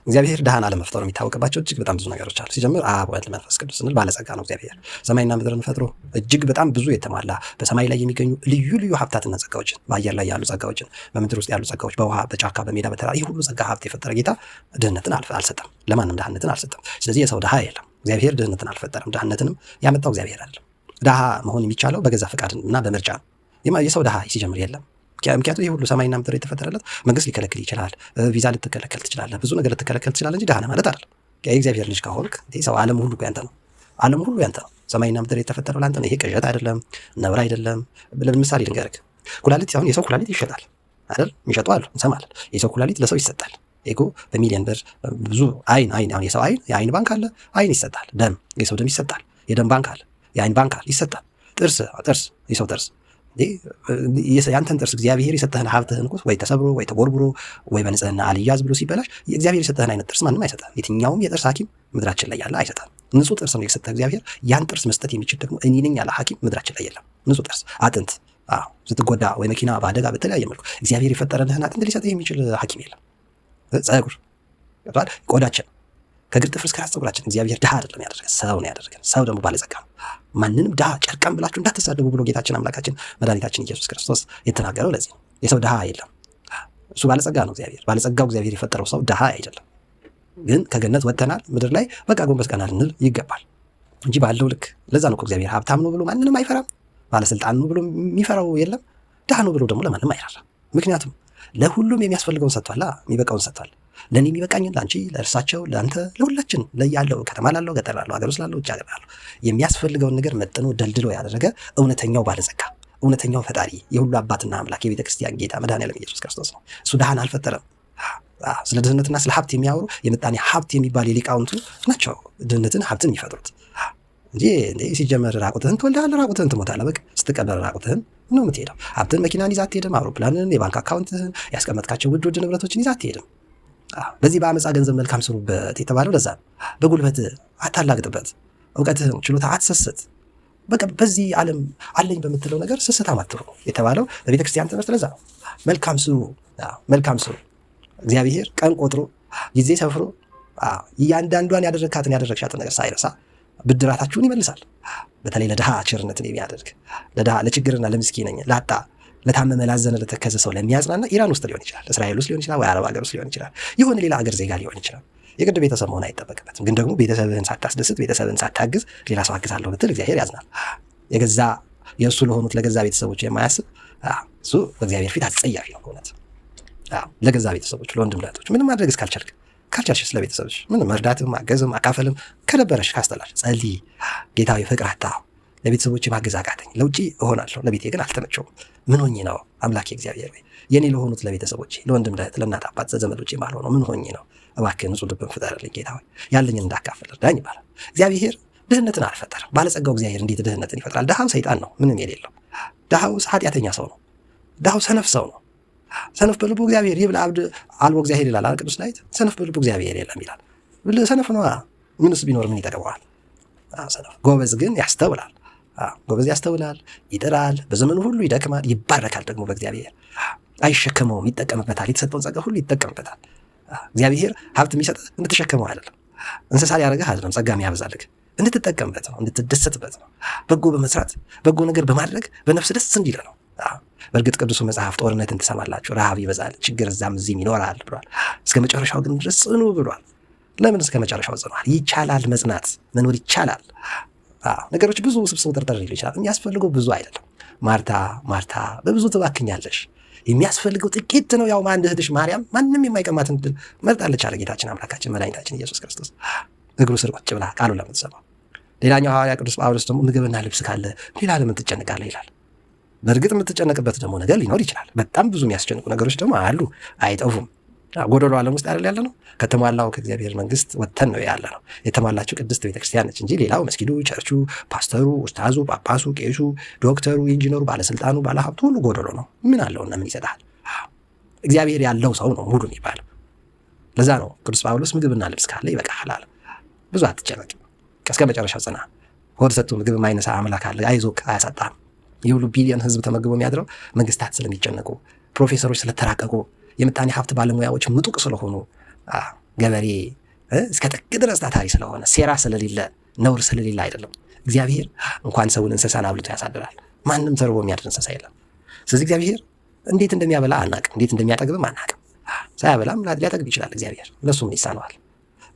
እግዚአብሔር ድሃን አለመፍጠሩ የሚታወቅባቸው እጅግ በጣም ብዙ ነገሮች አሉ። ሲጀምር አብ ወልድ መንፈስ ቅዱስ ስንል ባለጸጋ ነው እግዚአብሔር። ሰማይና ምድርን ፈጥሮ እጅግ በጣም ብዙ የተሟላ በሰማይ ላይ የሚገኙ ልዩ ልዩ ሀብታትና ጸጋዎችን፣ በአየር ላይ ያሉ ጸጋዎችን፣ በምድር ውስጥ ያሉ ጸጋዎች፣ በውሃ በጫካ በሜዳ በተራራ ይህ ሁሉ ጸጋ ሀብት የፈጠረ ጌታ ድህነትን አልሰጠም፣ ለማንም ድህነትን አልሰጠም። ስለዚህ የሰው ድሃ የለም። እግዚአብሔር ድህነትን አልፈጠረም። ድህነትንም ያመጣው እግዚአብሔር አይደለም። ድሃ መሆን የሚቻለው በገዛ ፈቃድ እና በምርጫ ነው። የሰው ድሃ ሲጀምር የለም። ምክንያቱም ይህ ሁሉ ሰማይና ምድር የተፈጠረለት መንግስት ሊከለክል ይችላል። ቪዛ ልትከለከል ትችላለህ። ብዙ ነገር ልትከለከል ትችላለህ እንጂ ድሃ ነህ ማለት አይደለም። የእግዚአብሔር ልጅ ከሆንክ ሰው ዓለም ሁሉ ያንተ ነው። ዓለም ሁሉ ያንተ ነው። ሰማይና ምድር የተፈጠረው ለአንተ ነው። ይሄ ቅዠት አይደለም፣ ነውር አይደለም። ለምሳሌ ልንገርህ፣ ኩላሊት አሁን የሰው ኩላሊት ይሸጣል አይደል? የሚሸጡ አሉ፣ እንሰማለን። የሰው ኩላሊት ለሰው ይሰጣል። ይሄ በሚሊዮን ብር ብዙ አይን አሁን የሰው የአይን ባንክ አለ፣ አይን ይሰጣል። ደም የሰው ደም ይሰጣል። የደም ባንክ አለ፣ የአይን ባንክ አለ፣ ይሰጣል። ጥርስ የሰው ጥርስ ያንተን ጥርስ እግዚአብሔር የሰጠህን ሀብትህን ወይ ተሰብሮ ወይ ተቦርቡሮ ወይ በንጽህና አልያዝ ብሎ ሲበላሽ እግዚአብሔር የሰጠህን አይነት ጥርስ ማንም አይሰጠህም። የትኛውም የጥርስ ሐኪም ምድራችን ላይ ያለ አይሰጠህም። ንጹህ ጥርስ ነው የሰጠህ እግዚአብሔር። ያን ጥርስ መስጠት የሚችል ደግሞ እኔ ነኝ ያለ ሐኪም ምድራችን ላይ የለም። ንጹህ ጥርስ፣ አጥንት ስትጎዳ ወይ መኪና በአደጋ በተለያየ መልኩ እግዚአብሔር የፈጠረልህን አጥንት ሊሰጥህ የሚችል ሐኪም የለም። ጸጉር፣ ቆዳችን ከእግር ጥፍር እስከ ራስ ፀጉራችን እግዚአብሔር ድሃ አይደለም ያደረገን፣ ሰው ነው ያደረገን። ሰው ደግሞ ባለጸጋ ነው። ማንንም ድሃ ጨርቃም ብላችሁ እንዳትሳደቡ ብሎ ጌታችን አምላካችን መድኃኒታችን ኢየሱስ ክርስቶስ የተናገረው ለዚህ ነው። የሰው ድሃ የለም፣ እሱ ባለጸጋ ነው እግዚአብሔር። ባለጸጋው እግዚአብሔር የፈጠረው ሰው ድሃ አይደለም። ግን ከገነት ወጥተናል፣ ምድር ላይ በቃ ጎንበስ ቀና ልንል ይገባል እንጂ ባለው ልክ። ለዛ ነው እግዚአብሔር ሀብታም ነው ብሎ ማንንም አይፈራም። ባለስልጣን ነው ብሎ የሚፈራው የለም። ድሃ ነው ብሎ ደግሞ ለማንም አይራራም። ምክንያቱም ለሁሉም የሚያስፈልገውን ሰጥቷል፣ የሚበቃውን ሰጥቷል። ለእኔ የሚበቃኝን ለአንቺ፣ ለእርሳቸው፣ ለአንተ፣ ለሁላችን ለያለው ከተማ ላለው ገጠር ላለው ሀገር ውስጥ ላለው ውጭ ሀገር ላለው የሚያስፈልገውን ነገር መጥኖ ደልድሎ ያደረገ እውነተኛው ባለጸጋ እውነተኛው ፈጣሪ የሁሉ አባትና አምላክ የቤተ ክርስቲያን ጌታ መድኃኔዓለም ኢየሱስ ክርስቶስ ነው። እሱ ድሃን አልፈጠረም። ስለ ድህነትና ስለ ሀብት የሚያወሩ የምጣኔ ሀብት የሚባል የሊቃውንቱ ናቸው ድህነትን ሀብትን የሚፈጥሩት እንጂ ሲጀመር ራቁትህን ትወልዳለህ፣ ራቁትህን ትሞታለህ። በቃ ስትቀበር ራቁትህን ነው የምትሄደው። ሀብትን መኪናን ይዘህ አትሄድም። አውሮፕላንን፣ የባንክ አካውንትህን፣ ያስቀመጥካቸው ውድ ውድ ንብረቶችን ይዘህ አትሄድም። በዚህ በአመፃ ገንዘብ መልካም ስሩበት የተባለው ለዛ ነው። በጉልበት አታላግጥበት፣ እውቀትህን ችሎታ አትሰስት። በቃ በዚህ ዓለም አለኝ በምትለው ነገር ስስታም አትሁኑ የተባለው በቤተ ክርስቲያን ትምህርት ለዛ ነው። መልካም ስሩ፣ መልካም ስሩ። እግዚአብሔር ቀን ቆጥሮ ጊዜ ሰፍሮ እያንዳንዷን ያደረግሻትን ነገር ሳይረሳ ብድራታችሁን ይመልሳል። በተለይ ለድሃ ቸርነትን የሚያደርግ ለድሃ ለችግርና ለምስኪነኛ ላጣ ለታመመ ላዘነ ለተከዘ ሰው ለሚያጽናና ኢራን ውስጥ ሊሆን ይችላል፣ እስራኤል ውስጥ ሊሆን ይችላል፣ ወይ አረብ ሀገር ውስጥ ሊሆን ይችላል፣ የሆነ ሌላ ሀገር ዜጋ ሊሆን ይችላል። የግድ ቤተሰብ መሆን አይጠበቅበትም። ግን ደግሞ ቤተሰብህን ሳታስደስት ቤተሰብህን ሳታግዝ ሌላ ሰው አግዛለሁ ብትል እግዚአብሔር ያዝናል። የገዛ የእሱ ለሆኑት ለገዛ ቤተሰቦች የማያስብ እሱ በእግዚአብሔር ፊት አጸያፊ ነው። እውነት ለገዛ ቤተሰቦች ለወንድም ለእህቶች ምንም ማድረግ ካልቻልሽ ስለ ቤተሰብሽ ምንም መርዳትም ማገዝም አካፈልም ከነበረሽ ካስጠላሽ ጸልይ። ጌታዊ ፍቅር አጣሁ፣ ለቤተሰቦች ማገዝ አቃተኝ፣ ለውጪ እሆናለሁ፣ ለቤቴ ግን አልተመቸውም። ምን ሆኜ ነው አምላኬ እግዚአብሔር ወይ የኔ ለሆኑት ለቤተሰቦች ለወንድም ለእህት ለእናት አባት ዘመዶቼ ማልሆነው ምን ሆኜ ነው? እባክህ ንጹህ ልብን ፍጠርልኝ ጌታ ሆይ ያለኝን እንዳካፍል እርዳኝ ይባላል። እግዚአብሔር ድህነትን አልፈጠረም። ባለጸጋው እግዚአብሔር እንዴት ድህነትን ይፈጥራል? ድሃው ሰይጣን ነው፣ ምንም የሌለው ድሃው ኃጢአተኛ ሰው ነው። ድሃው ሰነፍ ሰው ነው። ሰነፍ በልቡ እግዚአብሔር ይብል አብድ አልቦ እግዚአብሔር ይላል ቅዱስ ዳዊት። ሰነፍ በልቡ እግዚአብሔር የለም ይላል። ሰነፍ ነው፣ ምንስ ቢኖር ምን ይጠቅመዋል? ሰነፍ። ጎበዝ ግን ያስተውላል። ጎበዝ ያስተውላል፣ ይጥራል፣ በዘመኑ ሁሉ ይደክማል፣ ይባረካል ደግሞ በእግዚአብሔር። አይሸከመውም፣ ይጠቀምበታል። የተሰጠውን ጸጋ ሁሉ ይጠቀምበታል። እግዚአብሔር ሀብት የሚሰጥ እንድትሸከመው አይደለም፣ እንስሳ ሊያደርግህ አይደለም፣ ጸጋ የሚያበዛልህ እንድትጠቀምበት ነው፣ እንድትደሰትበት ነው። በጎ በመስራት በጎ ነገር በማድረግ በነፍስ ደስ እንዲለ ነው። በእርግጥ ቅዱሱ መጽሐፍ ጦርነትን ትሰማላችሁ፣ ረሃብ ይበዛል፣ ችግር እዛም እዚህም ይኖራል ብሏል። እስከ መጨረሻው ግን ድረስ ጽኑ ብሏል። ለምን እስከ መጨረሻው ጽኗል? ይቻላል፣ መጽናት መኖር ይቻላል። ነገሮች ብዙ ስብስብ ጥርጥር ሊሉ ይችላል። የሚያስፈልገው ብዙ አይደለም። ማርታ በብዙ ትባክኛለሽ፣ የሚያስፈልገው ጥቂት ነው። ያው አንድ እህትሽ ማርያም ማንም የማይቀማትን ድል መርጣለች አለ ጌታችን አምላካችን መድኃኒታችን ኢየሱስ ክርስቶስ እግሩ ስር ቁጭ ብላ ቃሉን ለምትሰማው። ሌላኛው ሐዋርያ ቅዱስ ጳውሎስ ደግሞ ምግብና ልብስ ካለ ሌላ ለምን ትጨነቃለህ ይላል። በእርግጥ የምትጨነቅበት ደግሞ ነገር ሊኖር ይችላል። በጣም ብዙ የሚያስጨንቁ ነገሮች ደግሞ አሉ፣ አይጠፉም። ጎደሎ ዓለም ውስጥ አይደል ያለ ነው። ከተሟላው ከእግዚአብሔር መንግስት ወጥተን ነው ያለ ነው። የተሟላችው ቅድስት ቤተክርስቲያን ነች እንጂ ሌላው መስጊዱ፣ ቸርቹ፣ ፓስተሩ፣ ኡስታዙ፣ ጳጳሱ፣ ቄሱ፣ ዶክተሩ፣ ኢንጂነሩ፣ ባለስልጣኑ፣ ባለሀብቱ ሁሉ ጎደሎ ነው። ምን አለውና ምን ይሰጣል? እግዚአብሔር ያለው ሰው ነው ሙሉ የሚባለው። ለዛ ነው ቅዱስ ጳውሎስ ምግብና ልብስ ካለ ይበቃሃል አለ። ብዙ አትጨነቅ፣ እስከ መጨረሻው ጽና። ሆድ ሰጥቶ ምግብ የማይነሳ አምላክ አለ፣ አይዞህ አያሳጣህም። የሁሉ ቢሊዮን ህዝብ ተመግቦ የሚያድረው መንግስታት ስለሚጨነቁ፣ ፕሮፌሰሮች ስለተራቀቁ፣ የምጣኔ ሀብት ባለሙያዎች ምጡቅ ስለሆኑ ገበሬ እስከ ጥግ ድረስ ታታሪ ስለሆነ ሴራ ስለሌለ ነውር ስለሌለ አይደለም። እግዚአብሔር እንኳን ሰውን እንስሳን አብልቶ ያሳድራል። ማንም ተርቦ የሚያድር እንስሳ የለም። ስለዚህ እግዚአብሔር እንዴት እንደሚያበላ አናቅም፣ እንዴት እንደሚያጠግብም አናቅም። ሳያበላም ሊያጠግብ ይችላል። እግዚአብሔር ለሱ ምን ይሳነዋል?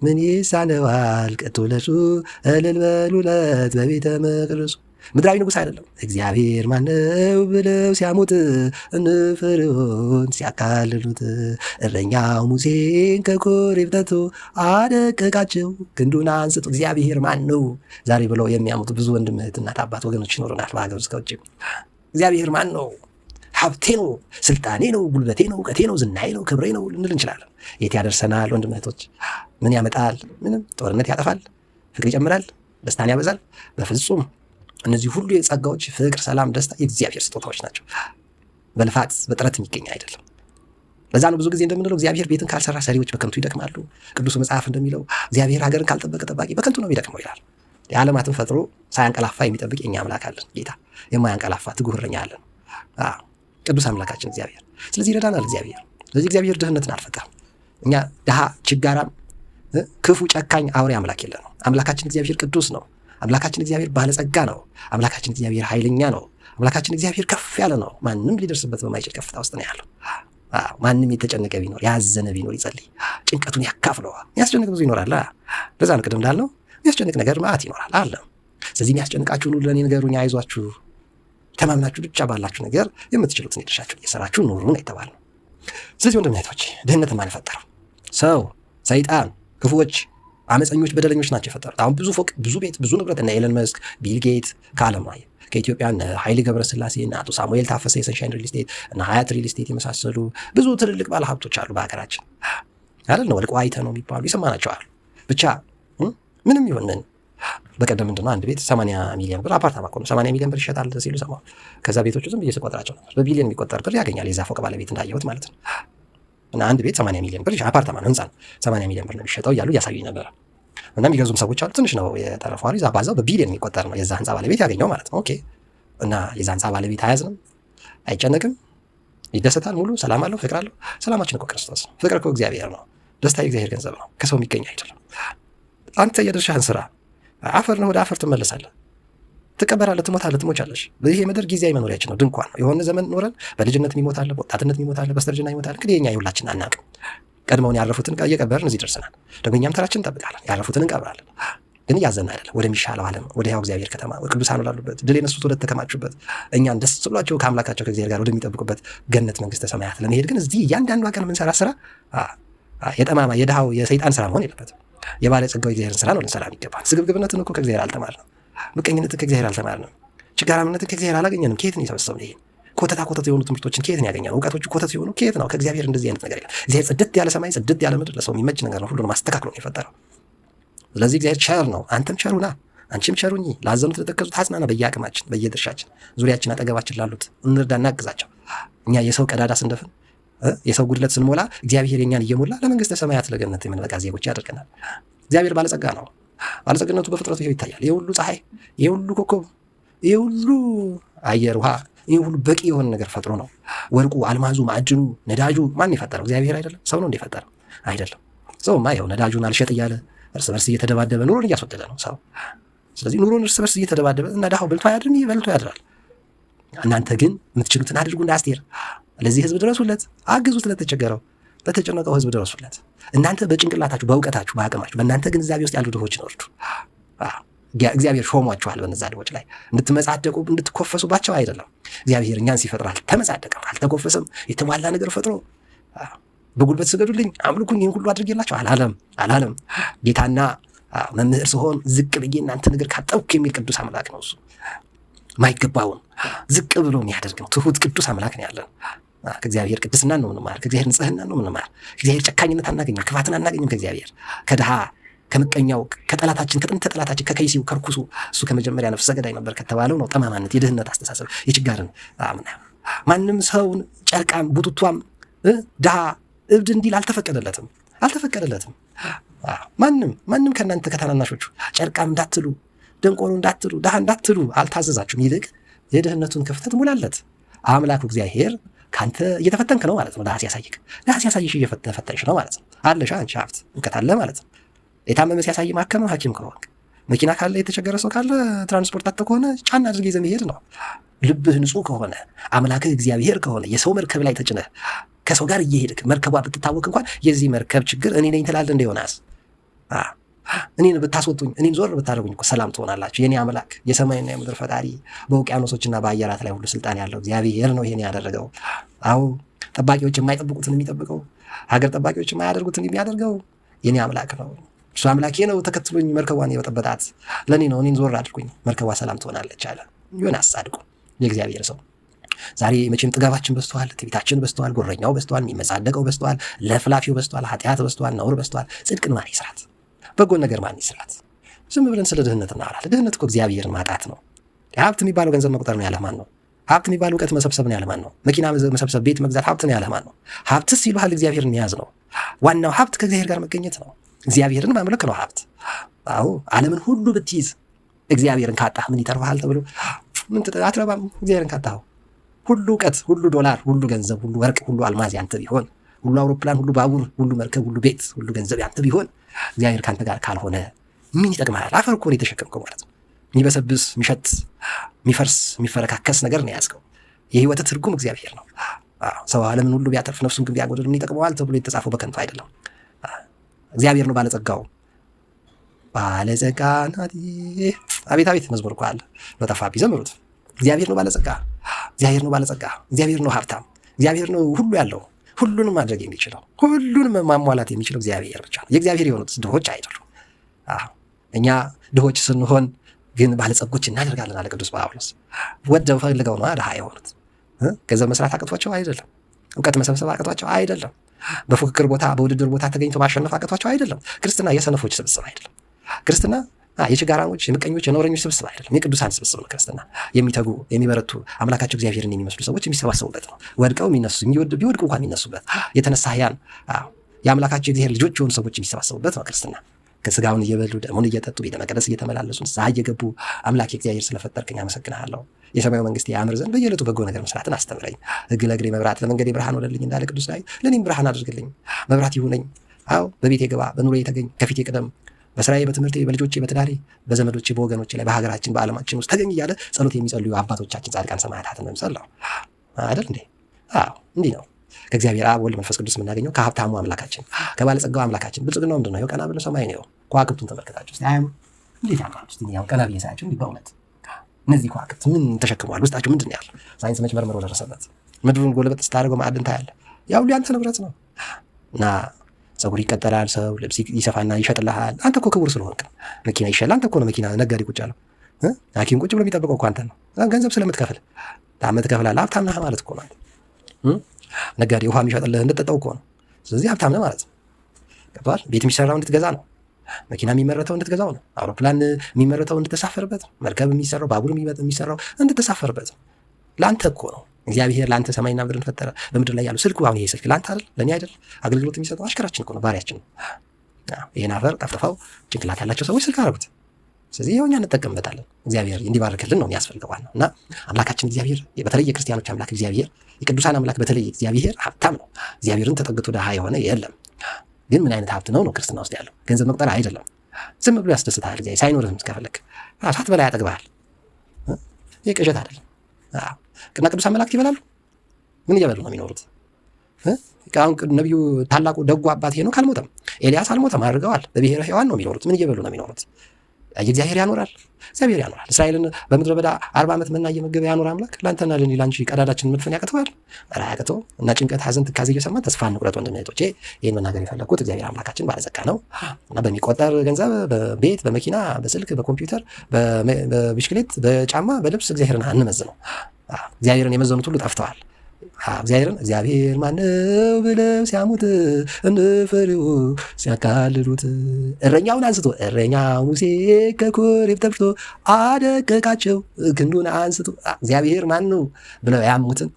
ምን ይሳነዋል? ቀጥቶ ለሱ እልል በሉለት በቤተ መቅደሱ። ምድራዊ ንጉሥ አይደለም። እግዚአብሔር ማነው ብለው ሲያሙት እንፍርዖን ሲያካልሉት እረኛው ሙሴን ከኮሬብ ጠርቶ አደቀቃቸው ክንዱን አንስቶ። እግዚአብሔር ማን ነው ዛሬ ብለው የሚያሙት ብዙ ወንድም እህት፣ እናት፣ አባት ወገኖች ይኖሩናል በሀገር ውስጥ ከውጭ። እግዚአብሔር ማን ነው? ሀብቴ ነው፣ ስልጣኔ ነው፣ ጉልበቴ ነው፣ እውቀቴ ነው፣ ዝናዬ ነው፣ ክብሬ ነው ልንል እንችላለን። የት ያደርሰናል ወንድም እህቶች? ምን ያመጣል? ምንም። ጦርነት ያጠፋል፣ ፍቅር ይጨምራል፣ ደስታን ያበዛል? በፍጹም። እነዚህ ሁሉ የጸጋዎች ፍቅር፣ ሰላም፣ ደስታ የእግዚአብሔር ስጦታዎች ናቸው። በልፋት በጥረት የሚገኝ አይደለም። ለዛ ነው ብዙ ጊዜ እንደምንለው እግዚአብሔር ቤትን ካልሰራ ሰሪዎች በከንቱ ይደክማሉ። ቅዱሱ መጽሐፍ እንደሚለው እግዚአብሔር ሀገርን ካልጠበቀ ጠባቂ በከንቱ ነው የሚደክመው ይላል። የዓለማትን ፈጥሮ ሳያንቀላፋ የሚጠብቅ የኛ አምላክ አለን። ጌታ የማያንቀላፋ ትጉህ እረኛ አለን። ቅዱስ አምላካችን እግዚአብሔር። ስለዚህ ይረዳናል እግዚአብሔር። ስለዚህ እግዚአብሔር ድህነትን አልፈጠረም። እኛ ድሃ፣ ችጋራም፣ ክፉ፣ ጨካኝ፣ አውሬ አምላክ የለ ነው። አምላካችን እግዚአብሔር ቅዱስ ነው። አምላካችን እግዚአብሔር ባለጸጋ ነው። አምላካችን እግዚአብሔር ኃይለኛ ነው። አምላካችን እግዚአብሔር ከፍ ያለ ነው። ማንም ሊደርስበት በማይችል ከፍታ ውስጥ ነው ያለው። ማንም የተጨነቀ ቢኖር ያዘነ ቢኖር ይጸልይ፣ ጭንቀቱን ያካፍለው። የሚያስጨንቅ ብዙ ይኖራል። ለዛ ነው ቅድም እንዳልነው የሚያስጨንቅ ነገር መዓት ይኖራል አለ። ስለዚህ የሚያስጨንቃችሁን ሁሉ ለእኔ ንገሩኝ፣ አይዟችሁ፣ ተማምናችሁ ብቻ ባላችሁ ነገር የምትችሉትን የድርሻችሁን እየሰራችሁ ኑሩ ነው የተባለው። ስለዚህ ወንድም እህቶቼ ድህነትን ማን የፈጠረው? ሰው፣ ሰይጣን፣ ክፉዎች፣ አመፀኞች፣ በደለኞች ናቸው የፈጠሩት። አሁን ብዙ ፎቅ፣ ብዙ ቤት፣ ብዙ ንብረት እነ ኤለን መስክ፣ ቢል ጌት ከዓለም ላይ ከኢትዮጵያ እነ ኃይሌ ገብረስላሴ እና አቶ ሳሙኤል ታፈሰ የሰንሻይን ሪል ስቴት እና ሀያት ሪል ስቴት የመሳሰሉ ብዙ ትልልቅ ባለ ሀብቶች አሉ በሀገራችን አይደል ነው። ወልቆ አይተ ነው የሚባሉ ይሰማናቸዋል። ብቻ ምንም ይሁን ምን በቀደም ምንድነው አንድ ቤት 80 ሚሊዮን ብር አፓርታማ እኮ ነው 80 ሚሊዮን ብር ይሸጣል ሲሉ ሰማሁ። ከዛ ቤቶቹ ዝም ብዬ ስቆጥራቸው ነበር በቢሊዮን የሚቆጠር ብር ያገኛል የዛ ፎቅ ባለቤት እንዳየሁት ማለት ነው። እና አንድ ቤት 80 ሚሊዮን ብር አፓርታማ ነው፣ ህንጻ ነው፣ 80 ሚሊዮን ብር ነው የሚሸጠው እያሉ እያሳዩኝ ነበር። እና የሚገዙም ሰዎች አሉ። ትንሽ ነው የተረፈው እዛ ባዛው በቢሊዮን የሚቆጠር ነው የዛ ህንጻ ባለቤት ያገኘው ማለት ነው። ኦኬ። እና የዛ ህንጻ ባለቤት አያዝንም፣ አይጨነቅም፣ ይደሰታል፣ ሙሉ ሰላም አለው፣ ፍቅር አለው። ሰላማችን እኮ ክርስቶስ ነው። ፍቅር እኮ እግዚአብሔር ነው። ደስታ የእግዚአብሔር ገንዘብ ነው፣ ከሰው የሚገኝ አይደለም። አንተ የድርሻህን ስራ። አፈር ነው፣ ወደ አፈር ትመለሳለህ፣ ትቀበራለህ፣ ትሞታለህ፣ ትሞቻለሽ። ይሄ ምድር ጊዜያዊ መኖሪያችን ነው፣ ድንኳን ነው። የሆነ ዘመን ኖረን በልጅነት የሚሞታለ፣ በወጣትነት የሚሞታለ፣ በስተርጅና ይሞታል። እንግዲህ የኛ የሁላችን አናውቅም። ቀድመውን ያረፉትን እየቀበርን እዚህ ደርሰናል። ደግሞ እኛም ተራችን እንጠብቃለን፣ ያረፉትን እንቀብራለን። ግን እያዘን አይደለም፣ ወደሚሻለው ዓለም፣ ወደ ሕያው እግዚአብሔር ከተማ፣ ቅዱሳን ወዳሉበት፣ ድል የነሱት ወደ ተከማቹበት፣ እኛን ደስ ብሏቸው ከአምላካቸው ከእግዚአብሔር ጋር ወደሚጠብቁበት ገነት መንግስተ ሰማያት ለመሄድ ግን እዚህ እያንዳንዷ ቀን የምንሰራ ስራ የጠማማ የድሃው የሰይጣን ስራ መሆን የለበትም። የባለጸጋው እግዚአብሔርን ስራ ነው ልንሰራ የሚገባል። ስግብግብነትን እኮ ከእግዚአብሔር አልተማርንም። ምቀኝነትን ከእግዚአብሔር አልተማርንም። ችጋራምነትን ከእግዚአብሔር አላገኘንም። ከየት ነው የሰበሰብነው? ይሄን ኮተታ ኮተት የሆኑ ትምህርቶችን ከየት ነው ያገኘነው? እውቀቶቹ ኮተት የሆኑ ከየት ነው? ከእግዚአብሔር እንደዚህ አይነት ነገር የለም። እግዚአብሔር ጽድት ያለ ሰማይ፣ ጽድት ያለ ምድር፣ ለሰው የሚመች ነገር ነው። ሁሉንም አስተካክሎ ነው የፈጠረው። ስለዚህ እግዚአብሔር ቸር ነው። አንተም ቸሩና፣ አንቺም ቸሩኝ። ላዘኑት ለተከዙት አጽናና። በየአቅማችን በየድርሻችን ዙሪያችን አጠገባችን ላሉት እንርዳ፣ እናግዛቸው። እኛ የሰው ቀዳዳ ስንደፍን የሰው ጉድለት ስንሞላ እግዚአብሔር የኛን እየሞላ ለመንግስተ ሰማያት ለገነት የምንበቃ ዜጎች ያደርገናል። እግዚአብሔር ባለጸጋ ነው። ባለጸግነቱ በፍጥረቱ ይኸው ይታያል። ይህ ሁሉ ፀሐይ፣ ይህ ሁሉ ኮከብ፣ ይህ ሁሉ አየር፣ ውሃ፣ ይህ ሁሉ በቂ የሆነ ነገር ፈጥሮ ነው። ወርቁ፣ አልማዙ፣ ማዕድኑ፣ ነዳጁ ማን የፈጠረው? እግዚአብሔር አይደለም? ሰው ነው እንደፈጠረው? አይደለም። ሰውማ ይኸው ነዳጁን አልሸጥ እያለ እርስ በርስ እየተደባደበ ኑሮን እያስወደደ ነው ሰው። ስለዚህ ኑሮን እርስ በርስ እየተደባደበ እና ድሃው በልቶ አያድርም፣ ይህ በልቶ ያድራል። እናንተ ግን የምትችሉትን አድርጉ እንደ አስቴር። ለዚህ ህዝብ ድረሱለት፣ አግዙት፣ ለተቸገረው ለተጨነቀው ህዝብ ድረሱለት። እናንተ በጭንቅላታችሁ፣ በእውቀታችሁ፣ በአቅማችሁ በእናንተ ግንዛቤ ውስጥ ያሉ ድሆችን እርዱ። እግዚአብሔር ሾሟችኋል በነዛ ድሆች ላይ እንድትመጻደቁ እንድትኮፈሱባቸው አይደለም። እግዚአብሔር እኛን ሲፈጥር አልተመጻደቀም፣ አልተኮፈሰም። የተሟላ ነገር ፈጥሮ በጉልበት ስገዱልኝ፣ አምልኩኝ፣ ይህን ሁሉ አድርጌላቸው አላለም። ጌታና መምህር ስሆን ዝቅ ብዬ እናንተ ነገር ካጠብኩ የሚል ቅዱስ አምላክ ነው እሱ። ማይገባውን ዝቅ ብሎ የሚያደርግ ነው። ትሁት ቅዱስ አምላክ ነው ያለን። ከእግዚአብሔር ቅድስና ነው ምንማር፣ ከእግዚአብሔር ንጽህና ነው ምንማር። ከእግዚአብሔር ጨካኝነት አናገኝም፣ ክፋትን አናገኝም። ከእግዚአብሔር ከድሃ ከምቀኛው ከጠላታችን ከጥንት ተጠላታችን ከከይሲው ከርኩሱ እሱ ከመጀመሪያ ነፍሰ ገዳይ ነበር ከተባለው ነው ጠማማነት፣ የድህነት አስተሳሰብ፣ የችጋርን ማንም ሰውን ጨርቃም ቡቱቷም ድሃ እብድ እንዲል አልተፈቀደለትም። ማንም ከእናንተ ከታናናሾቹ ጨርቃም እንዳትሉ፣ ደንቆሮ እንዳትሉ፣ ድሃ እንዳትሉ አልታዘዛችሁም። ይልቅ የድህነቱን ክፍተት ሙላለት። አምላኩ እግዚአብሔር ካንተ እየተፈተንክ ነው ማለት ነው። ዳስ ያሳይሽ እየፈተንሽ ነው ማለት ነው። አለሽ አንቺ ሀብት እውቀት አለ ማለት ነው። የታመመ ሲያሳይ ማከም ነው ሐኪም ከሆንክ። መኪና ካለ የተቸገረ ሰው ካለ ትራንስፖርት አጥቶ ከሆነ ጫና አድርገህ ይዘህ መሄድ ነው። ልብህ ንጹህ ከሆነ አምላክህ እግዚአብሔር ከሆነ የሰው መርከብ ላይ ተጭነህ ከሰው ጋር እየሄድክ መርከቧ ብትታወቅ እንኳን የዚህ መርከብ ችግር እኔ ነኝ ትላለህ። እንደ ዮናስ እኔን ብታስወጡኝ እኔን ዞር ብታደርጉኝ እኮ ሰላም ትሆናላችሁ። የኔ አምላክ የሰማይና የምድር ፈጣሪ በውቅያኖሶችና በአየራት ላይ ሁሉ ስልጣን ያለው እግዚአብሔር ነው ይሄን ያደረገው። አዎ ጠባቂዎች የማይጠብቁትን የሚጠብቀው፣ ሀገር ጠባቂዎች የማያደርጉትን የሚያደርገው የኔ አምላክ ነው። እሱ አምላኬ ነው ተከትሎኝ መርከቧን የበጠበጣት ለእኔ ነው። እኔን ዞር አድርጉኝ መርከቧ ሰላም ትሆናለች አለ ዮናስ ጻድቁ የእግዚአብሔር ሰው። ዛሬ መቼም ጥጋባችን በዝተዋል፣ ትዕቢታችን በዝተዋል፣ ጎረኛው በዝተዋል፣ የሚመጻደቀው በዝተዋል፣ ለፍላፊው በዝተዋል፣ ኃጢአት በዝተዋል፣ ነውር በዝተዋል። ጽድቅን ማን ይስራት? በጎን ነገር ማን ይስራት? ዝም ብለን ስለ ድህነት እናወራለን። ድህነት እኮ እግዚአብሔርን ማጣት ነው። ሀብት የሚባለው ገንዘብ መቁጠር ነው ያለማን ነው? ሀብት የሚባለው እውቀት መሰብሰብ ነው ያለማን ነው? መኪና መሰብሰብ፣ ቤት መግዛት ሀብት ነው ያለማን ነው? ሀብትስ ይሉሃል እግዚአብሔርን መያዝ ነው። ዋናው ሀብት ከእግዚአብሔር ጋር መገኘት ነው። እግዚአብሔርን ማምለክ ነው ሀብት። አዎ ዓለምን ሁሉ ብትይዝ እግዚአብሔርን ካጣህ ምን ይተርፍሃል ተብሎ ምን አትረባም። እግዚአብሔርን ካጣኸው ሁሉ እውቀት፣ ሁሉ ዶላር፣ ሁሉ ገንዘብ፣ ሁሉ ወርቅ፣ ሁሉ አልማዝ ያንተ ቢሆን፣ ሁሉ አውሮፕላን፣ ሁሉ ባቡር፣ ሁሉ መርከብ፣ ሁሉ ቤት፣ ሁሉ ገንዘብ ያንተ ቢሆን እግዚአብሔር ካንተ ጋር ካልሆነ ምን ይጠቅምሃል? አፈር እኮ ነው የተሸከምከው ማለት ነው። የሚበሰብስ፣ የሚሸት፣ የሚፈርስ፣ የሚፈረካከስ ነገር ነው የያዝከው። የህይወት ትርጉም እግዚአብሔር ነው። ሰው ዓለምን ሁሉ ቢያተርፍ ነፍሱን ግን ቢያጎድል ምን ይጠቅመዋል ተብሎ የተጻፈው በከንቱ አይደለም። እግዚአብሔር ነው ባለጸጋው። ባለጸጋ ናት። አቤት አቤት መዝሙር እኮ አለ በጠፋብኝ ዘምሩት። እግዚአብሔር ነው ባለጸጋ፣ እግዚአብሔር ነው ባለጸጋ፣ እግዚአብሔር ነው ሀብታም፣ እግዚአብሔር ነው ሁሉ ያለው፣ ሁሉንም ማድረግ የሚችለው፣ ሁሉንም ማሟላት የሚችለው እግዚአብሔር ብቻ ነው። የእግዚአብሔር የሆኑት ድሆች አይደሉም። እኛ ድሆች ስንሆን ግን ባለጸጎች እናደርጋለን አለ ቅዱስ ጳውሎስ። ወደው ፈልገው ነው ድሃ የሆኑት። ገንዘብ መስራት አቅቷቸው አይደለም። እውቀት መሰብሰብ አቅቷቸው አይደለም። በፉክክር ቦታ በውድድር ቦታ ተገኝቶ ማሸነፍ አቅቷቸው አይደለም። ክርስትና የሰነፎች ስብስብ አይደለም። ክርስትና የችጋራሞች፣ የምቀኞች፣ የነውረኞች ስብስብ አይደለም። የቅዱሳን ስብስብ ነው ክርስትና። የሚተጉ የሚበረቱ አምላካቸው እግዚአብሔርን የሚመስሉ ሰዎች የሚሰባሰቡበት ነው። ወድቀው የሚነሱ ቢወድቁ እንኳን የሚነሱበት የተነሳ ያን የአምላካቸው እግዚአብሔር ልጆች የሆኑ ሰዎች የሚሰባሰቡበት ነው ክርስትና። ከስጋውን እየበሉ ደሙን እየጠጡ ቤተ መቅደስ እየተመላለሱ ንስሐ እየገቡ አምላክ እግዚአብሔር ስለፈጠርከኝ አመሰግናለሁ፣ የሰማዩ መንግስት ያምር ዘንድ በየዕለቱ በጎ ነገር መስራትን አስተምረኝ፣ ሕግ ለእግሬ መብራት ለመንገዴ ብርሃን ሆነልኝ እንዳለ ቅዱስ ላይ ለእኔም ብርሃን አድርግልኝ፣ መብራት ይሁነኝ። አዎ በቤቴ ግባ፣ በኑሮዬ ተገኝ፣ ከፊቴ ቅደም፣ በስራዬ፣ በትምህርቴ፣ በልጆቼ፣ በትዳሬ፣ በዘመዶቼ፣ በወገኖቼ ላይ በሀገራችን በዓለማችን ውስጥ ተገኝ እያለ ጸሎት የሚጸልዩ አባቶቻችን ጻድቃን ሰማዕታትን መምሰል ነው አይደል እንዴ? አዎ እንዲህ ነው ከእግዚአብሔር አብ ወልድ መንፈስ ቅዱስ የምናገኘው ከሀብታሙ አምላካችን ከባለጸጋው አምላካችን። ብልጽግናው ምንድን ነው? ይኸው ቀና ብለው ሰማይ ነው። ከዋክብቱን ተመልከታቸው እስቲ። አያምሩ? እንዴት ያምራሉ! እስቲ ያው ቀና ብዬ ሳያቸው እንዲህ በእውነት እነዚህ ከዋክብት ምን ተሸክመዋል? ውስጣቸው ምንድን ነው ያለው? ሳይንስ መች መርምሮ ደረሰበት። ምድሩን ጎለበት ስታደርገው ማዕድን ታያለህ። ያው ሁሉ ያንተ ንብረት ነው እና ፀጉር ይቀጠላል፣ ሰው ልብስ ይሰፋና ይሸጥልሃል። አንተ እኮ ክቡር ስለሆንክ መኪና ይሸላል። አንተ እኮ ነው መኪና ነጋዴ ቁጭ ያለው። ሐኪም ቁጭ ብሎ የሚጠብቀው እኮ አንተ ነው። ገንዘብ ስለምትከፍል ታመህ ትከፍላለህ። ሀብታም ነህ ማለት እኮ ነው። ነጋዴ ውሃ የሚሸጥልህ እንድትጠጣው እኮ ነው። ስለዚህ ሀብታም ነህ ማለት ነው። ገብቶሃል? ቤት የሚሰራው እንድትገዛ ነው። መኪና የሚመረተው እንድትገዛው ነው። አውሮፕላን የሚመረተው እንድትሳፈርበት ነው። መርከብ የሚሰራው ባቡር የሚሰራው እንድትሳፈርበት ነው። ለአንተ እኮ ነው። እግዚአብሔር ለአንተ ሰማይና ምድርን ፈጠረ። በምድር ላይ ያለው ስልኩ አሁን ይሄ ስልክ ለአንተ አይደል? ለእኔ አይደል? አገልግሎት የሚሰጠው አሽከራችን እኮ ነው፣ ባሪያችን ነው። ይሄን አፈር ጠፍጥፈው ጭንቅላት ያላቸው ሰዎች ስልክ አደረጉት። ስለዚህ ይኸው እኛ እንጠቀምበታለን። እግዚአብሔር እንዲባርክልን ነው የሚያስፈልገው ነው። እና አምላካችን እግዚአብሔር በተለይ የክርስቲያኖች አምላክ እግዚአብሔር፣ የቅዱሳን አምላክ በተለይ እግዚአብሔር ሀብታም ነው። እግዚአብሔርን ተጠግቶ ድሃ የሆነ የለም። ግን ምን አይነት ሀብት ነው ክርስትና ውስጥ ያለው? ገንዘብ መቁጠር አይደለም። ዝም ብሎ ያስደስትሃል። እግዚአብሔር ሳይኖርህም እስከፈለክ ሳት በላይ ያጠግብሃል። ይህ ቅዠት አይደለም። ቅና ቅዱሳን መላእክት ይበላሉ። ምን እየበሉ ነው የሚኖሩት? አሁን ነቢዩ ታላቁ ደጉ አባት ሄኖክ አልሞተም፣ ኤልያስ አልሞተም፣ አድርገዋል። በብሔረ ሕያዋን ነው የሚኖሩት። ምን እየበሉ ነው የሚኖሩት? እግዚአብሔር ያኖራል። እግዚአብሔር ያኖራል። እስራኤልን በምድረ በዳ 40 ዓመት መና እየመገበ ያኖር አምላክ ለአንተና ለእኔ ለአንቺ ቀዳዳችን መድፈን ያቅተዋል? ኧረ አያቅተው። እና ጭንቀት፣ ሐዘን፣ ትካዜ እየሰማን ተስፋ እንቁረጥ ወንድም እህቶቼ። ይህን መናገር የፈለግኩት እግዚአብሔር አምላካችን ባለጸጋ ነው እና በሚቆጠር ገንዘብ፣ በቤት፣ በመኪና፣ በስልክ፣ በኮምፒውተር፣ በብስክሌት፣ በጫማ፣ በልብስ እግዚአብሔርን አንመዝነው። እግዚአብሔርን የመዘኑት ሁሉ ጠፍተዋል። እግዚአብሔር ማነው ብለው ሲያሙት እንፈሪው ሲያካልሉት እረኛውን አንስቶ እረኛው ሙሴ ከኮሬብ ተብቶ አደቀቃቸው ክንዱን አንስቶ። እግዚአብሔር ማን ነው ብለው ያሙትን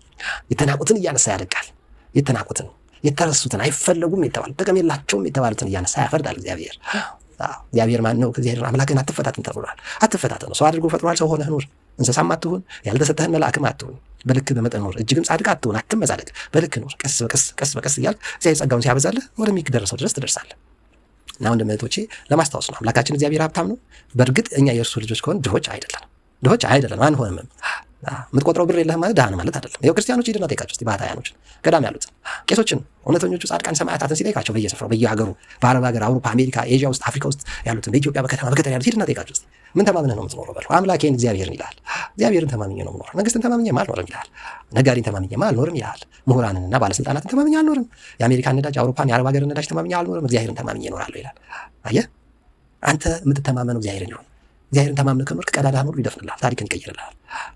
የተናቁትን እያነሳ ያደቃል። የተናቁትን የተረሱትን አይፈለጉም የተባሉ ጥቅም የላቸውም የተባሉትን እያነሳ ያፈርዳል እግዚአብሔር። እግዚአብሔር ማን ነው? እግዚአብሔር አምላክን አትፈታተን ተብሏል። አትፈታተን ነው። ሰው አድርጎ ፈጥሯል። ሰው ሆነህ ኑር። እንስሳም አትሁን፣ ያልተሰጠህን መልአክም አትሁን። በልክ በመጠን ኖር፣ እጅግም ጻድቅ አትሆን፣ አትመጻደቅ፣ በልክ ኖር። ቀስ በቀስ እያልክ እግዚአብሔር ጸጋውን ሲያበዛልህ ወደሚደርሰው ድረስ ትደርሳለህ። እና ወንድም እህቶቼ ለማስታወስ ነው፣ አምላካችን እግዚአብሔር ሀብታም ነው። በእርግጥ እኛ የእርሱ ልጆች ከሆን ድሆች አይደለም አንሆንም። የምትቆጥረው ብር የለህም ማለት ድሃ ነው ማለት አይደለም። ይኸው ክርስቲያኖች ሂድና ጠይቃቸው እስኪ፣ ባህታውያኖችን፣ ገዳም ያሉትን ቄሶችን፣ እውነተኞቹ ጻድቃን ሰማዕታትን ሲጠይቃቸው በየስፍራው በየሀገሩ፣ በአረብ ሀገር፣ አውሮፓ፣ አሜሪካ፣ ኤዥያ ውስጥ፣ አፍሪካ ውስጥ ያሉትን፣ በኢትዮጵያ በከተማ በገጠር ያሉት ሂድና ጠይቃቸው እስኪ፣ ምን ተማምነህ ነው የምትኖረው በለው። አምላኬን እግዚአብሔርን ይልሃል። እግዚአብሔርን ተማምኜ ነው የምኖረው። መንግስትን ተማምኜ አልኖርም ይልሃል። ነጋዴን ተማምኜ አልኖርም ይልሃል። ምሁራንንና ባለስልጣናትን ተማምኜ አልኖርም። የአሜሪካን ነዳጅ፣ አውሮፓን፣ የአረብ ሀገር ነዳጅ ተማምኜ አልኖርም። እግዚአብሔርን ተማምኜ እኖራለሁ ይላል። አየህ፣ አንተ የምትተማመነው እግዚአብሔርን ይሁን። እግዚአብሔርን ተማምነህ ከኖርክ ቀዳዳህን ሁሉ ይደፍንልሃል፣ ታሪክን ይቀይርልሃል።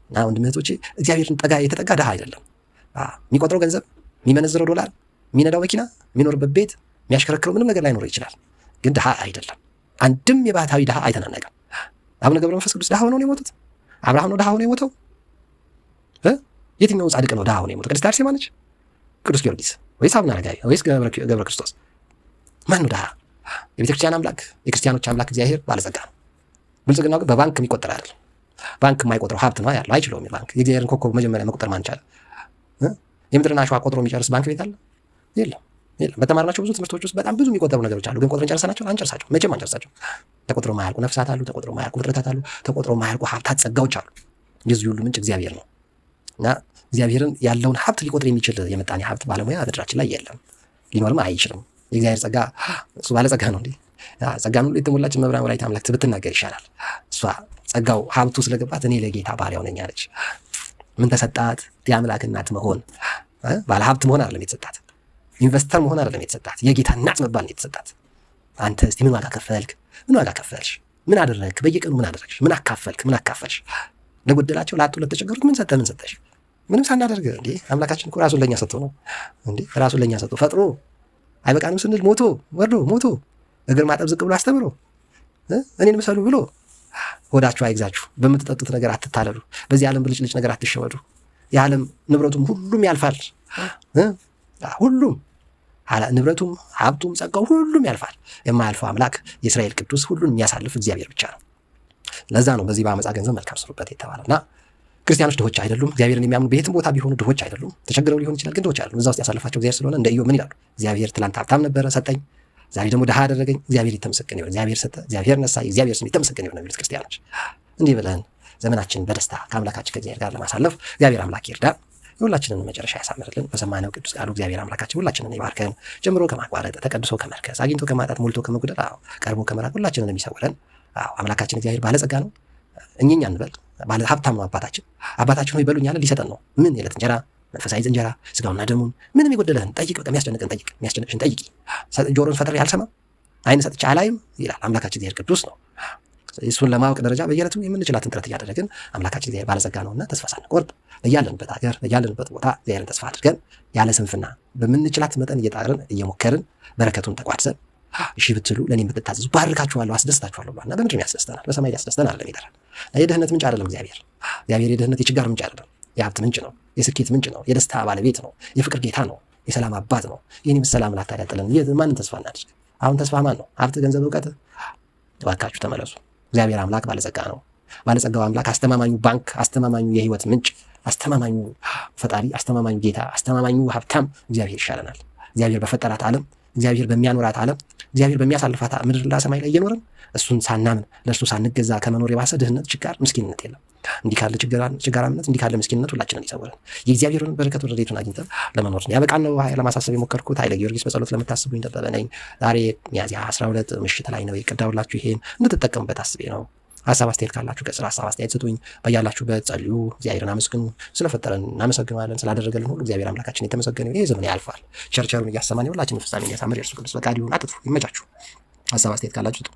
እና ወንድም እህቶቼ እግዚአብሔርን የተጠጋ ድሃ አይደለም። የሚቆጥረው ገንዘብ፣ የሚመነዝረው ዶላር፣ የሚነዳው መኪና፣ የሚኖርበት ቤት፣ የሚያሽከረክረው ምንም ነገር ላይኖር ይችላል፣ ግን ድሃ አይደለም። አንድም የባህታዊ ድሃ አይተናነቅም። አቡነ ገብረ መንፈስ ቅዱስ ድሃ ሆነው ነው የሞቱት? አብርሃም ነው ድሃ ሆነው የሞተው? የትኛው ጻድቅ ነው ድሃ ሆነው የሞተው? ቅድስት አርሴማ ነች? ቅዱስ ጊዮርጊስ ወይስ አቡነ አረጋዊ ወይስ ገብረ ክርስቶስ? ማን ነው ድሃ? የቤተክርስቲያን አምላክ የክርስቲያኖች አምላክ እግዚአብሔር ባለጸጋ ነው። ብልጽግናው ግን በባንክ የሚቆጠር አይደለም። ባንክ የማይቆጥረው ሀብት ነው ያለው፣ አይችለውም። ባንክ የእግዚአብሔርን ኮከብ መጀመሪያ መቁጠር ማን ቻለ? የምድርን አሸዋ ቆጥሮ የሚጨርስ ባንክ ቤት አለ? የለም። በተማርናቸው ብዙ ትምህርቶች ውስጥ በጣም ብዙ የሚቆጠሩ ነገሮች አሉ፣ ግን ቆጥረን ጨርሰናቸው አንጨርሳቸው፣ መቼም አንጨርሳቸው። ተቆጥረው ማያልቁ ነፍሳት አሉ፣ ተቆጥረው ማያልቁ ፍጥረታት አሉ፣ ተቆጥረው ማያልቁ ሀብታት ጸጋዎች አሉ። የዚህ ሁሉ ምንጭ እግዚአብሔር ነው እና እግዚአብሔርን ያለውን ሀብት ሊቆጥር የሚችል የምጣኔ ሀብት ባለሙያ ምድራችን ላይ የለም፣ ሊኖርም አይችልም። የእግዚአብሔር ጸጋ እሱ ባለጸጋ ነው እንዴ! ጸጋን ሁሉ የተሞላች መብራን ወላዲተ አምላክ ብትናገር ይሻላል። እሷ ጸጋው ሀብቱ ስለገባት እኔ ለጌታ ባሪያው ነኝ አለች። ምን ተሰጣት? የአምላክ እናት መሆን። ባለ ሀብት መሆን አይደለም የተሰጣት፣ ኢንቨስተር መሆን አይደለም የተሰጣት፣ የጌታ እናት መባል ነው የተሰጣት። አንተ እስቲ ምን ዋጋ ከፈልክ? ምን ዋጋ ከፈልሽ? ምን አደረግክ? በየቀኑ ምን አደረግሽ? ምን አካፈልክ? ምን አካፈልሽ? ለጎደላቸው፣ ላጡ፣ ለተቸገሩት ምን ሰጠ? ምን ሰጠሽ? ምንም ሳናደርግ እንዴ! አምላካችን እኮ ራሱን ለኛ ሰጥቶ ነው እንዴ! ራሱን ለኛ ሰጥቶ ፈጥሮ አይበቃንም ስንል ሞቶ ወርዶ ሞቶ እግር ማጠብ ዝቅ ብሎ አስተምሮ እኔን ምሰሉ ብሎ ሆዳችሁ አይግዛችሁ፣ በምትጠጡት ነገር አትታለሉ፣ በዚህ ዓለም ብልጭልጭ ነገር አትሸወዱ። የዓለም ንብረቱም ሁሉም ያልፋል። ሁሉም ንብረቱም ሀብቱም ጸጋው ሁሉም ያልፋል። የማያልፈው አምላክ የእስራኤል ቅዱስ ሁሉን የሚያሳልፍ እግዚአብሔር ብቻ ነው። ለዛ ነው በዚህ በአመፃ ገንዘብ መልካም ስሩበት የተባለ እና ክርስቲያኖች ድሆች አይደሉም። እግዚአብሔርን የሚያምኑ በየትም ቦታ ቢሆኑ ድሆች አይደሉም። ተቸግረው ሊሆን ይችላል፣ ግን ድሆች አይደሉም። እዛ ውስጥ ያሳልፋቸው እግዚአብሔር ስለሆነ እንደ ኢዮብ ምን ይላሉ? እግዚአብሔር ትላንት ሀብታም ነበረ ሰጠኝ፣ ዛሬ ደግሞ ድሃ አደረገኝ። እግዚአብሔር የተመሰገነ ይሁን። እግዚአብሔር ሰጠ፣ እግዚአብሔር ነሳ፣ እግዚአብሔር ስም የተመሰገነ ይሁን የሚሉት ክርስቲያኖች። እንዲህ ብለን ዘመናችንን በደስታ ከአምላካችን ከእግዚአብሔር ጋር ለማሳለፍ እግዚአብሔር አምላክ ይርዳን። የሁላችንን መጨረሻ ያሳምርልን። በሰማነው ቅዱስ ቃሉ እግዚአብሔር አምላካችን ሁላችንን ይባርከን። ጀምሮ ከማቋረጥ ተቀድሶ ከመርከስ አግኝቶ ከማጣት ሞልቶ ከመጉደል ቀርቦ ከመራቅ ሁላችንን የሚሰውረን አምላካችን እግዚአብሔር ባለጸጋ ነው። እኛ እንበል ባለ ሀብታም ነው አባታችን። አባታችን ሆይ በሉኝ አለ፣ ሊሰጠን ነው። ምን? የዕለት እንጀራ፣ መንፈሳዊ እንጀራ፣ ስጋውና ደሙን። ምንም የጎደለህን ጠይቅ። በቃ የሚያስጨንቅን ጠይቅ፣ የሚያስጨንቅሽን ጠይቂ። ጆሮን ፈጥሬ አልሰማም፣ ዓይን ሰጥቼ አላይም ይላል አምላካችን እግዚአብሔር ቅዱስ ነው። እሱን ለማወቅ ደረጃ በየዕለቱ የምንችላትን ጥረት እያደረግን አምላካችን እግዚአብሔር ባለጸጋ ነውና ተስፋ ሳንቆርጥ በያለንበት ሀገር በያለንበት ቦታ እግዚአብሔርን ተስፋ አድርገን ያለ ስንፍና በምንችላት መጠን እየጣርን እየሞከርን በረከቱን ተቋድሰን እሺ ብትሉ ለእኔም ብትታዘዙ ባርካችኋለሁ፣ አስደስታችኋለሁ ብሏልና በምድር ያስደስተናል፣ በሰማይ ያስደስተናል አለ ይጠራል። የድህነት ምንጭ አይደለም እግዚአብሔር። የድህነት የችጋር ምንጭ አይደለም፣ የሀብት ምንጭ ነው። የስኬት ምንጭ ነው። የደስታ ባለቤት ነው። የፍቅር ጌታ ነው። የሰላም አባት ነው። ይህን ሰላም ላታዳጥለን ማንን ተስፋ እናድርግ? አሁን ተስፋ ማን ነው? ሀብት፣ ገንዘብ፣ እውቀት? እባካችሁ ተመለሱ። እግዚአብሔር አምላክ ባለጸጋ ነው። ባለጸጋው አምላክ አስተማማኙ ባንክ፣ አስተማማኙ የህይወት ምንጭ፣ አስተማማኙ ፈጣሪ፣ አስተማማኙ ጌታ፣ አስተማማኙ ሀብታም እግዚአብሔር ይሻለናል። እግዚአብሔር በፈጠራት ዓለም፣ እግዚአብሔር በሚያኖራት ዓለም፣ እግዚአብሔር በሚያሳልፋት ምድርና ሰማይ ላይ እየኖርን እሱን ሳናምን ለእርሱ ሳንገዛ ከመኖር የባሰ ድህነት፣ ችጋር፣ ምስኪንነት የለም። እንዲህ ካለ ችጋራምነት፣ እንዲህ ካለ ምስኪንነት ሁላችንን ይሰውረን። የእግዚአብሔርን በረከት ረድኤቱን አግኝተን ለመኖር ያበቃን ነው ለማሳሰብ የሞከርኩት። ኃይለ ጊዮርጊስ በጸሎት ለምታስቡኝ ደበበ ነኝ። ዛሬ ሚያዝያ 12 ምሽት ላይ ነው የቀዳሁላችሁ። ይሄን እንድትጠቀሙበት አስቤ ነው። ሀሳብ አስተያየት ካላችሁ ከስራ ሀሳብ አስተያየት ስጡኝ። በያላችሁበት ጸልዩ፣ እግዚአብሔርን አመስግኑ። ስለፈጠረን እናመሰግነዋለን። ስላደረገልን ሁሉ እግዚአብሔር አምላካችን የተመሰገነ ይሁን። ይህ ዘመን ያልፋል። ቸርቸሩን እያሰማን ሁላችን ፍጻሜ ያሳምር። የእርሱ ቅዱስ ፈቃድ ይሁን። አትጥፉ። ይመቻችሁ። ሀሳብ አስተያየት ካላችሁ